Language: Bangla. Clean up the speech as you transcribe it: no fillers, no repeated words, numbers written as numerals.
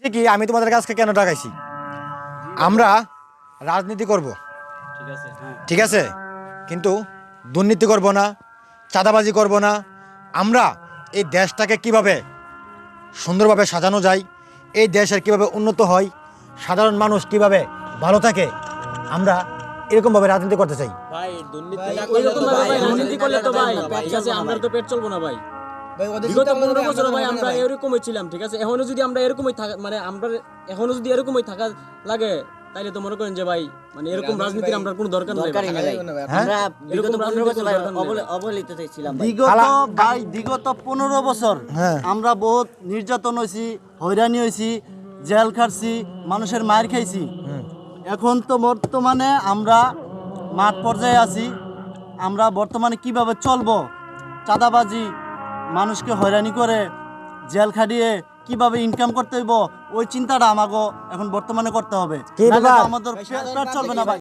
কি আমি তোমাদের কাছকে কেন ডাকাইছি? আমরা রাজনীতি করব, ঠিক আছে, কিন্তু দুর্নীতি করব না, চাঁদাবাজি করব না। আমরা এই দেশটাকে কিভাবে সুন্দরভাবে সাজানো যায়, এই দেশের কিভাবে উন্নত হয়, সাধারণ মানুষ কিভাবে ভালো থাকে, আমরা এরকমভাবে রাজনীতি করতে চাই। ভাই দুর্নীতি না করলে তো ভাই রাজনীতি করলে তো ভাই ঠিক আছে আমরা তো পেট চলবো না ভাই। বিগত 15 বছর ভাই আমরা এরকমই ছিলাম, ঠিক আছে। এখনো যদি আমরা এরকমই থাকা মানে আমরা এখনো যদি এরকমই থাকা লাগে তাইলে তো মনে করেন যে ভাই মানে এরকম রাজনীতির আমরা কোনো দরকার নাই ভাই। আমরা বিগত 15 বছর ভাই অবহেলিত ছিলাম ভাই। বিগত 15 বছর হ্যাঁ। আমরা বহুত নির্যাতন হয়েছি, হয়রানি হয়েছি, জেল খাটছি, মানুষের মার খাইছি। এখন তো বর্তমানে আমরা মাঠ পর্যায়ে আছি। আমরা বর্তমানে কিভাবে চলবো, চাঁদাবাজি, মানুষকে হয়রানি করে জেল খাটিয়ে কিভাবে ইনকাম করতে হইব, ওই চিন্তাটা আমাকে এখন বর্তমানে করতে হবে। কি ব্যাপার? নাহলে তো আমাদের পেট চলবে না ভাই।